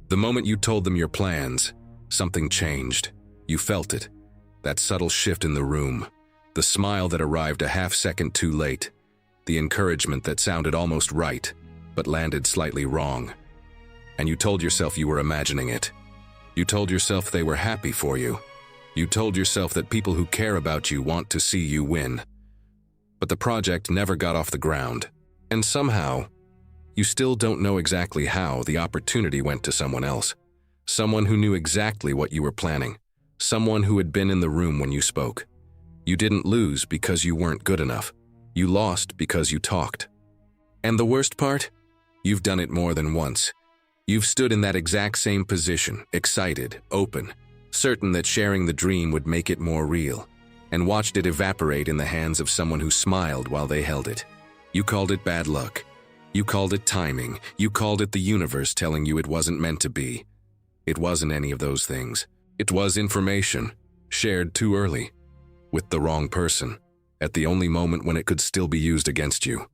The moment you told them your plans, something changed. You felt it. That subtle shift in the room. The smile that arrived a half-second too late. The encouragement that sounded almost right, but landed slightly wrong. And you told yourself you were imagining it. You told yourself they were happy for you. You told yourself that people who care about you want to see you win. But the project never got off the ground. And somehow, you still don't know exactly how the opportunity went to someone else. Someone who knew exactly what you were planning. Someone who had been in the room when you spoke. You didn't lose because you weren't good enough. You lost because you talked. And the worst part? You've done it more than once. You've stood in that exact same position, excited, open, certain that sharing the dream would make it more real, and watched it evaporate in the hands of someone who smiled while they held it. You called it bad luck. You called it timing. You called it the universe telling you it wasn't meant to be. It wasn't any of those things. It was information, shared too early, with the wrong person, at the only moment when it could still be used against you.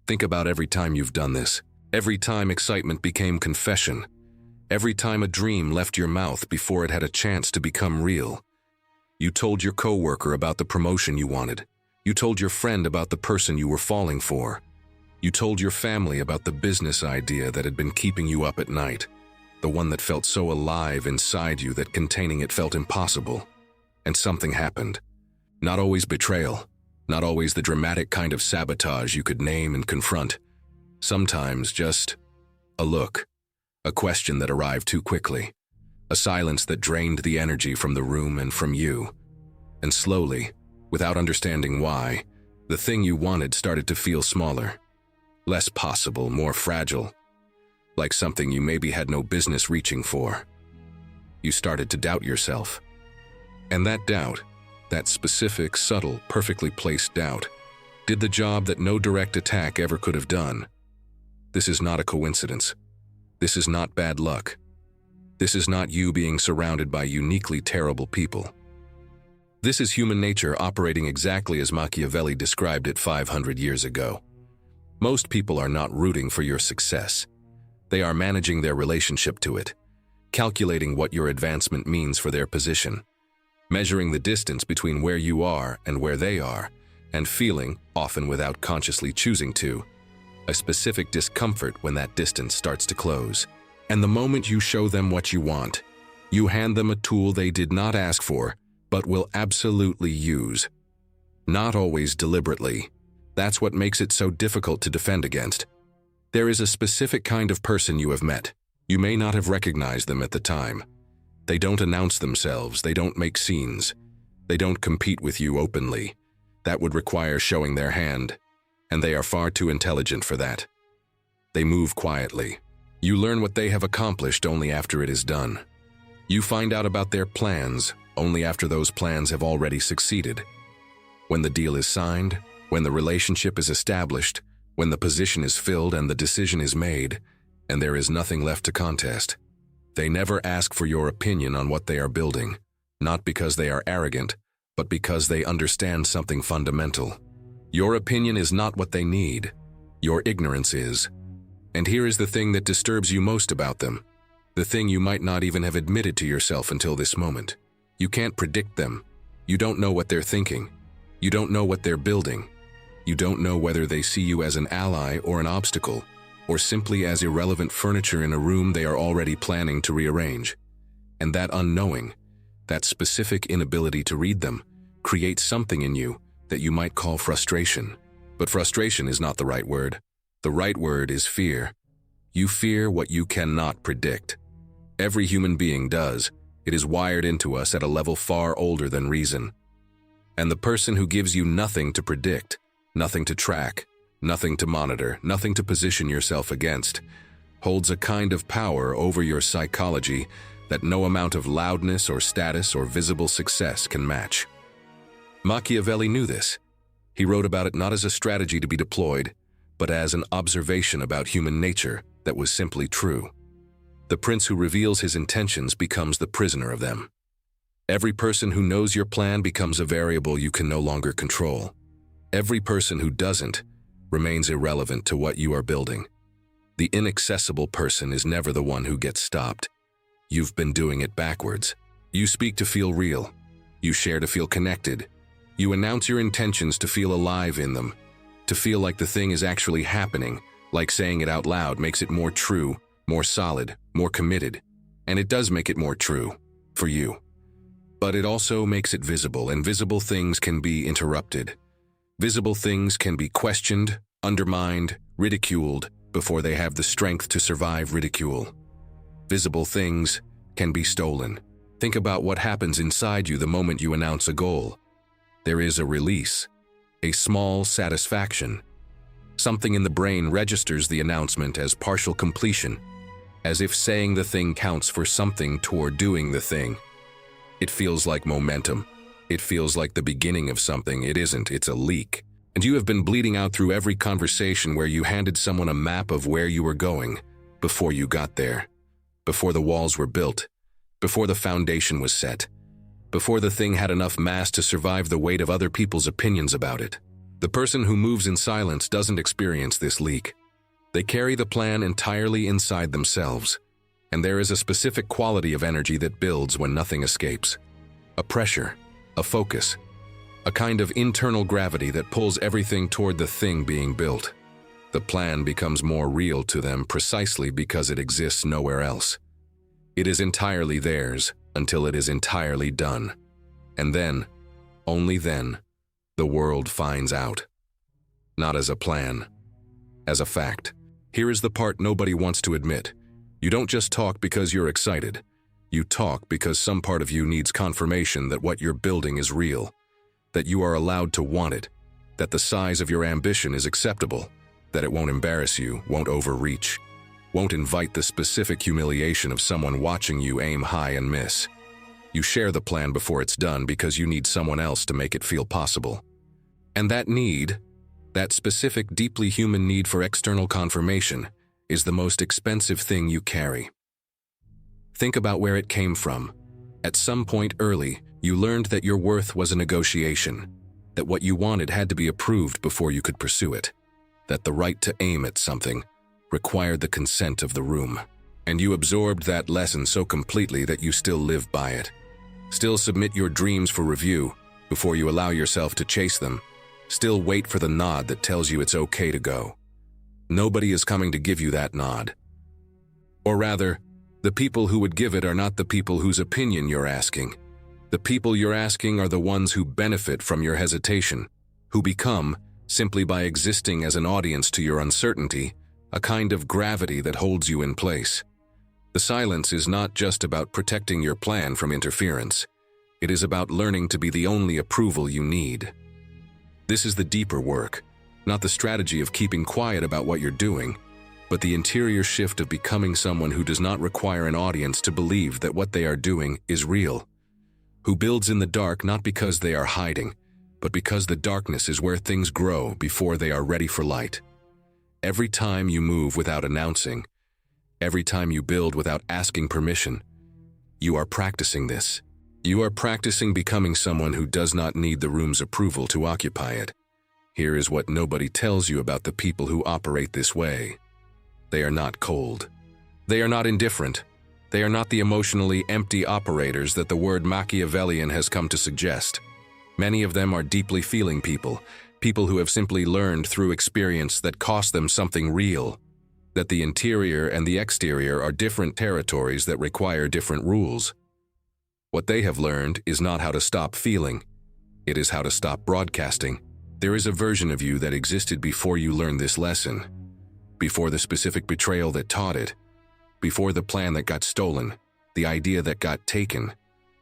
Think about every time you've done this. Every time excitement became confession. Every time a dream left your mouth before it had a chance to become real. You told your coworker about the promotion you wanted. You told your friend about the person you were falling for. You told your family about the business idea that had been keeping you up at night. The one that felt so alive inside you that containing it felt impossible. And something happened. Not always betrayal. Not always the dramatic kind of sabotage you could name and confront. Sometimes just a look. A question that arrived too quickly. A silence that drained the energy from the room and from you. And slowly, without understanding why, the thing you wanted started to feel smaller. Less possible, more fragile. Like something you maybe had no business reaching for. You started to doubt yourself. And that doubt, that specific, subtle, perfectly placed doubt, did the job that no direct attack ever could have done. This is not a coincidence. This is not bad luck. This is not you being surrounded by uniquely terrible people. This is human nature operating exactly as Machiavelli described it 500 years ago. Most people are not rooting for your success. They are managing their relationship to it, calculating what your advancement means for their position, measuring the distance between where you are and where they are, and feeling, often without consciously choosing to, a specific discomfort when that distance starts to close. And the moment you show them what you want, you hand them a tool they did not ask for, but will absolutely use. Not always deliberately. That's what makes it so difficult to defend against. There is a specific kind of person you have met. You may not have recognized them at the time. They don't announce themselves, they don't make scenes. They don't compete with you openly. That would require showing their hand, and they are far too intelligent for that. They move quietly. You learn what they have accomplished only after it is done. You find out about their plans only after those plans have already succeeded. When the deal is signed, when the relationship is established, when the position is filled and the decision is made, and there is nothing left to contest. They never ask for your opinion on what they are building, not because they are arrogant, but because they understand something fundamental. Your opinion is not what they need. Your ignorance is. And here is the thing that disturbs you most about them. The thing you might not even have admitted to yourself until this moment. You can't predict them. You don't know what they're thinking. You don't know what they're building. You don't know whether they see you as an ally or an obstacle, or simply as irrelevant furniture in a room they are already planning to rearrange. And that unknowing, that specific inability to read them, creates something in you that you might call frustration. But frustration is not the right word. The right word is fear. You fear what you cannot predict. Every human being does. It is wired into us at a level far older than reason. And the person who gives you nothing to predict, nothing to track, nothing to monitor, nothing to position yourself against, holds a kind of power over your psychology that no amount of loudness or status or visible success can match. Machiavelli knew this. He wrote about it not as a strategy to be deployed, but as an observation about human nature that was simply true. The prince who reveals his intentions becomes the prisoner of them. Every person who knows your plan becomes a variable you can no longer control. Every person who doesn't remains irrelevant to what you are building. The inaccessible person is never the one who gets stopped. You've been doing it backwards. You speak to feel real. You share to feel connected. You announce your intentions to feel alive in them, to feel like the thing is actually happening, like saying it out loud makes it more true, more solid, more committed. And it does make it more true, for you. But it also makes it visible, and visible things can be interrupted. Visible things can be questioned, undermined, ridiculed, before they have the strength to survive ridicule. Visible things can be stolen. Think about what happens inside you the moment you announce a goal. There is a release, a small satisfaction. Something in the brain registers the announcement as partial completion, as if saying the thing counts for something toward doing the thing. It feels like momentum. It feels like the beginning of something. It isn't, it's a leak. And you have been bleeding out through every conversation where you handed someone a map of where you were going before you got there, before the walls were built, before the foundation was set, before the thing had enough mass to survive the weight of other people's opinions about it. The person who moves in silence doesn't experience this leak. They carry the plan entirely inside themselves, and there is a specific quality of energy that builds when nothing escapes. A pressure, a focus, a kind of internal gravity that pulls everything toward the thing being built. The plan becomes more real to them precisely because it exists nowhere else. It is entirely theirs until it is entirely done. And then, only then, the world finds out. Not as a plan, as a fact. Here is the part nobody wants to admit. You don't just talk because you're excited. You talk because some part of you needs confirmation that what you're building is real, that you are allowed to want it, that the size of your ambition is acceptable, that it won't embarrass you, won't overreach, won't invite the specific humiliation of someone watching you aim high and miss. You share the plan before it's done because you need someone else to make it feel possible. And that need, that specific deeply human need for external confirmation, is the most expensive thing you carry. Think about where it came from. At some point early, you learned that your worth was a negotiation, that what you wanted had to be approved before you could pursue it, that the right to aim at something required the consent of the room. And you absorbed that lesson so completely that you still live by it. Still submit your dreams for review before you allow yourself to chase them. Still wait for the nod that tells you it's okay to go. Nobody is coming to give you that nod. Or rather, the people who would give it are not the people whose opinion you're asking. The people you're asking are the ones who benefit from your hesitation, who become, simply by existing as an audience to your uncertainty, a kind of gravity that holds you in place. The silence is not just about protecting your plan from interference. It is about learning to be the only approval you need. This is the deeper work, not the strategy of keeping quiet about what you're doing, but the interior shift of becoming someone who does not require an audience to believe that what they are doing is real, who builds in the dark not because they are hiding, but because the darkness is where things grow before they are ready for light. Every time you move without announcing, every time you build without asking permission, you are practicing this. You are practicing becoming someone who does not need the room's approval to occupy it. Here is what nobody tells you about the people who operate this way. They are not cold. They are not indifferent. They are not the emotionally empty operators that the word Machiavellian has come to suggest. Many of them are deeply feeling people, people who have simply learned through experience that cost them something real, that the interior and the exterior are different territories that require different rules. What they have learned is not how to stop feeling. It is how to stop broadcasting. There is a version of you that existed before you learned this lesson, before the specific betrayal that taught it, before the plan that got stolen, the idea that got taken,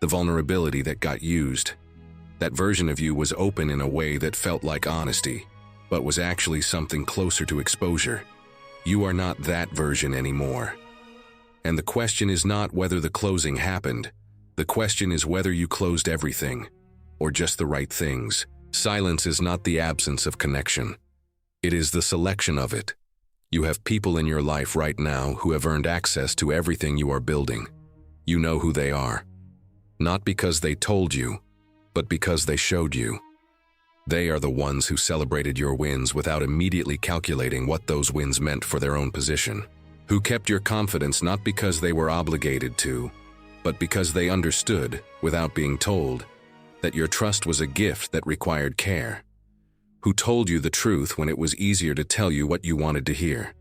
the vulnerability that got used. That version of you was open in a way that felt like honesty, but was actually something closer to exposure. You are not that version anymore. And the question is not whether the closing happened. The question is whether you closed everything, or just the right things. Silence is not the absence of connection. It is the selection of it. You have people in your life right now who have earned access to everything you are building. You know who they are. Not because they told you, but because they showed you. They are the ones who celebrated your wins without immediately calculating what those wins meant for their own position. Who kept your confidence not because they were obligated to, but because they understood, without being told, that your trust was a gift that required care. Who told you the truth when it was easier to tell you what you wanted to hear.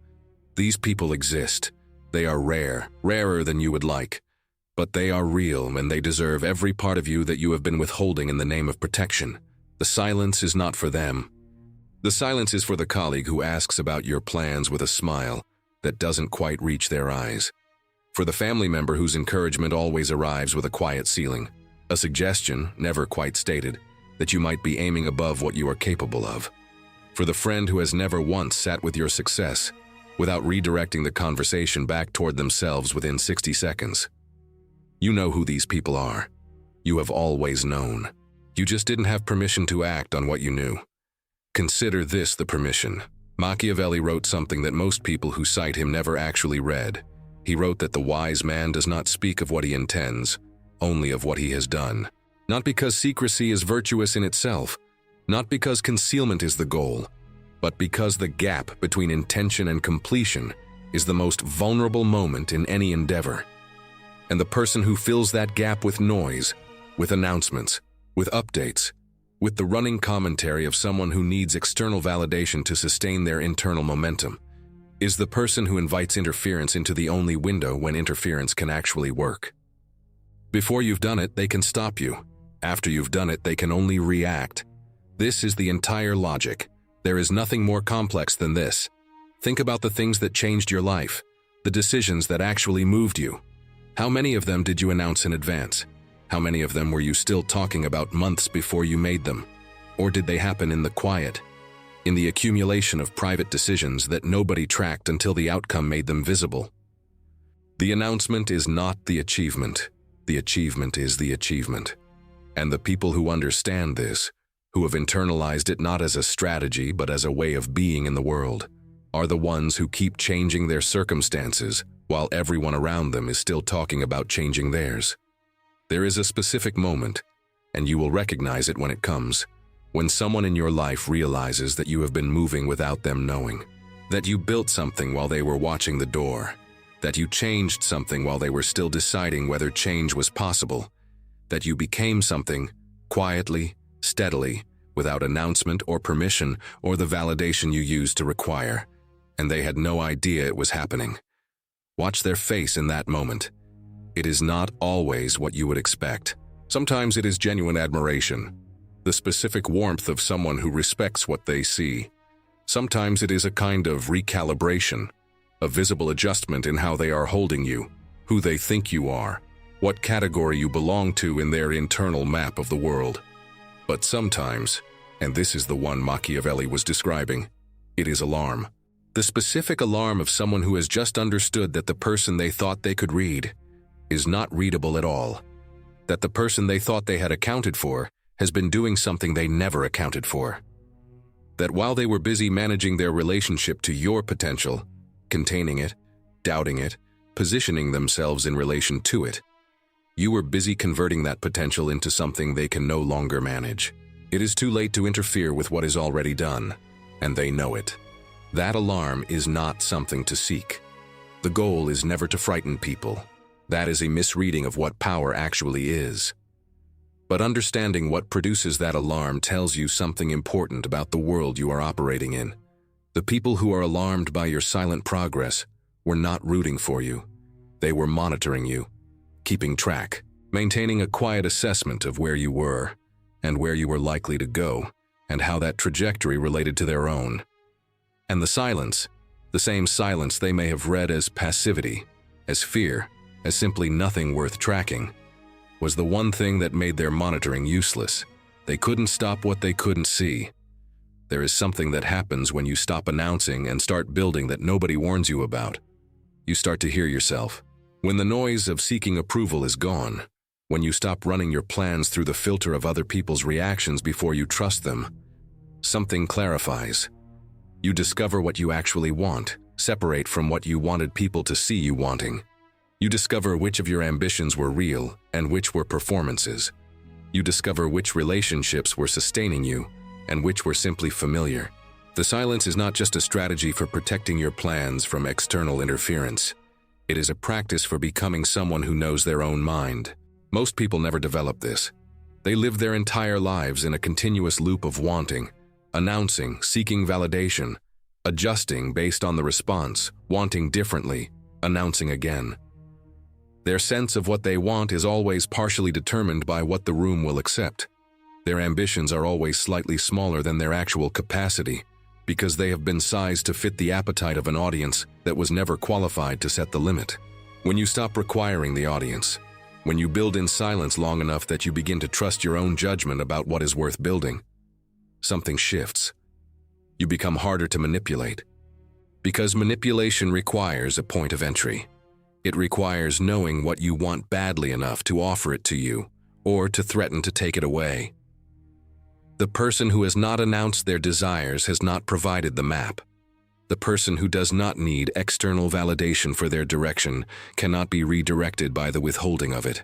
These people exist. They are rare, rarer than you would like. But they are real, and they deserve every part of you that you have been withholding in the name of protection. The silence is not for them. The silence is for the colleague who asks about your plans with a smile that doesn't quite reach their eyes. For the family member whose encouragement always arrives with a quiet ceiling, a suggestion, never quite stated, that you might be aiming above what you are capable of. For the friend who has never once sat with your success without redirecting the conversation back toward themselves within 60 seconds. You know who these people are. You have always known. You just didn't have permission to act on what you knew. Consider this the permission. Machiavelli wrote something that most people who cite him never actually read. He wrote that the wise man does not speak of what he intends, only of what he has done. Not because secrecy is virtuous in itself, not because concealment is the goal, but because the gap between intention and completion is the most vulnerable moment in any endeavor. And the person who fills that gap with noise, with announcements, with updates, with the running commentary of someone who needs external validation to sustain their internal momentum, is the person who invites interference into the only window when interference can actually work. Before you've done it, they can stop you. After you've done it, they can only react. This is the entire logic. There is nothing more complex than this. Think about the things that changed your life, the decisions that actually moved you. How many of them did you announce in advance? How many of them were you still talking about months before you made them? Or did they happen in the quiet, in the accumulation of private decisions that nobody tracked until the outcome made them visible? The announcement is not the achievement. The achievement is the achievement. And the people who understand this, who have internalized it not as a strategy but as a way of being in the world, are the ones who keep changing their circumstances while everyone around them is still talking about changing theirs. There is a specific moment, and you will recognize it when it comes, when someone in your life realizes that you have been moving without them knowing, that you built something while they were watching the door, that you changed something while they were still deciding whether change was possible, that you became something, quietly, steadily, without announcement or permission or the validation you used to require, and they had no idea it was happening. Watch their face in that moment. It is not always what you would expect. Sometimes it is genuine admiration, the specific warmth of someone who respects what they see. Sometimes it is a kind of recalibration, a visible adjustment in how they are holding you, who they think you are, what category you belong to in their internal map of the world. But sometimes, and this is the one Machiavelli was describing, it is alarm. The specific alarm of someone who has just understood that the person they thought they could read is not readable at all. That the person they thought they had accounted for has been doing something they never accounted for. That while they were busy managing their relationship to your potential, containing it, doubting it, positioning themselves in relation to it, you were busy converting that potential into something they can no longer manage. It is too late to interfere with what is already done, and they know it. That alarm is not something to seek. The goal is never to frighten people. That is a misreading of what power actually is. But understanding what produces that alarm tells you something important about the world you are operating in. The people who are alarmed by your silent progress were not rooting for you. They were monitoring you, keeping track, maintaining a quiet assessment of where you were and where you were likely to go and how that trajectory related to their own. And the silence, the same silence they may have read as passivity, as fear, as simply nothing worth tracking, was the one thing that made their monitoring useless. They couldn't stop what they couldn't see. There is something that happens when you stop announcing and start building that nobody warns you about. You start to hear yourself. When the noise of seeking approval is gone, when you stop running your plans through the filter of other people's reactions before you trust them, something clarifies. You discover what you actually want, separate from what you wanted people to see you wanting. You discover which of your ambitions were real and which were performances. You discover which relationships were sustaining you and which were simply familiar. The silence is not just a strategy for protecting your plans from external interference. It is a practice for becoming someone who knows their own mind. Most people never develop this. They live their entire lives in a continuous loop of wanting, announcing, seeking validation, adjusting based on the response, wanting differently, announcing again. Their sense of what they want is always partially determined by what the room will accept. Their ambitions are always slightly smaller than their actual capacity, because they have been sized to fit the appetite of an audience that was never qualified to set the limit. When you stop requiring the audience, when you build in silence long enough that you begin to trust your own judgment about what is worth building, something shifts. You become harder to manipulate. Because manipulation requires a point of entry. It requires knowing what you want badly enough to offer it to you, or to threaten to take it away. The person who has not announced their desires has not provided the map. The person who does not need external validation for their direction cannot be redirected by the withholding of it.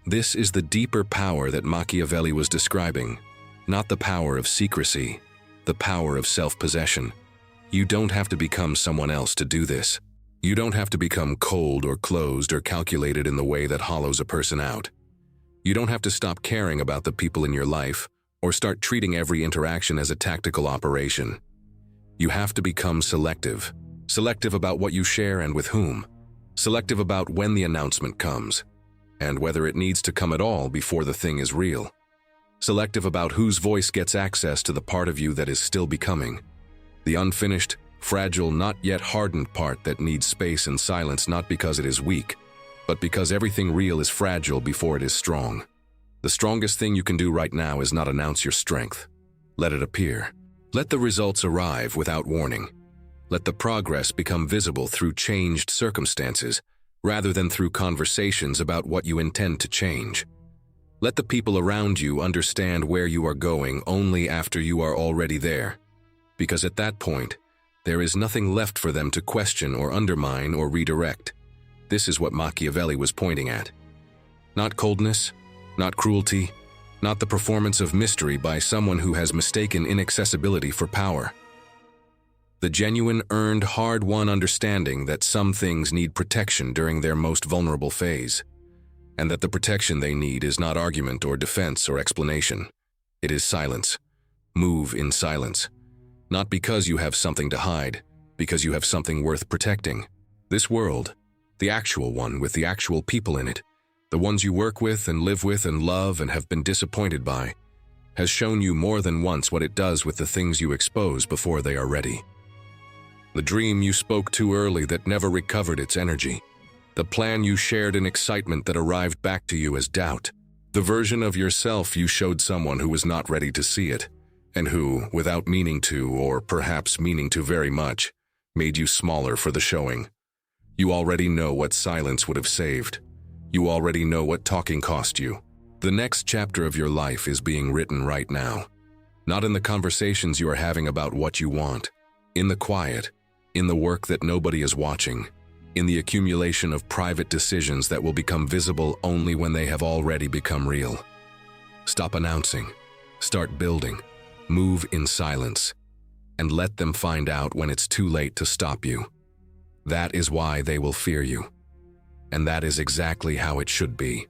This is the deeper power that Machiavelli was describing, not the power of secrecy, the power of self-possession. You don't have to become someone else to do this. You don't have to become cold or closed or calculated in the way that hollows a person out. You don't have to stop caring about the people in your life or start treating every interaction as a tactical operation. You have to become selective. Selective about what you share and with whom. Selective about when the announcement comes, and whether it needs to come at all before the thing is real. Selective about whose voice gets access to the part of you that is still becoming. The unfinished, fragile, not yet hardened part that needs space and silence not because it is weak, but because everything real is fragile before it is strong. The strongest thing you can do right now is not announce your strength. Let it appear. Let the results arrive without warning. Let the progress become visible through changed circumstances, rather than through conversations about what you intend to change. Let the people around you understand where you are going only after you are already there, because at that point, there is nothing left for them to question or undermine or redirect. This is what Machiavelli was pointing at. Not coldness, not cruelty, not the performance of mystery by someone who has mistaken inaccessibility for power. The genuine, earned, hard-won understanding that some things need protection during their most vulnerable phase, and that the protection they need is not argument or defense or explanation. It is silence. Move in silence. Not because you have something to hide, because you have something worth protecting. This world, the actual one with the actual people in it, the ones you work with and live with and love and have been disappointed by, has shown you more than once what it does with the things you expose before they are ready. The dream you spoke too early that never recovered its energy. The plan you shared in excitement that arrived back to you as doubt. The version of yourself you showed someone who was not ready to see it, and who, without meaning to, or perhaps meaning to very much, made you smaller for the showing. You already know what silence would have saved. You already know what talking cost you. The next chapter of your life is being written right now. Not in the conversations you are having about what you want. In the quiet. In the work that nobody is watching. In the accumulation of private decisions that will become visible only when they have already become real. Stop announcing. Start building. Move in silence. And let them find out when it's too late to stop you. That is why they will fear you. And that is exactly how it should be.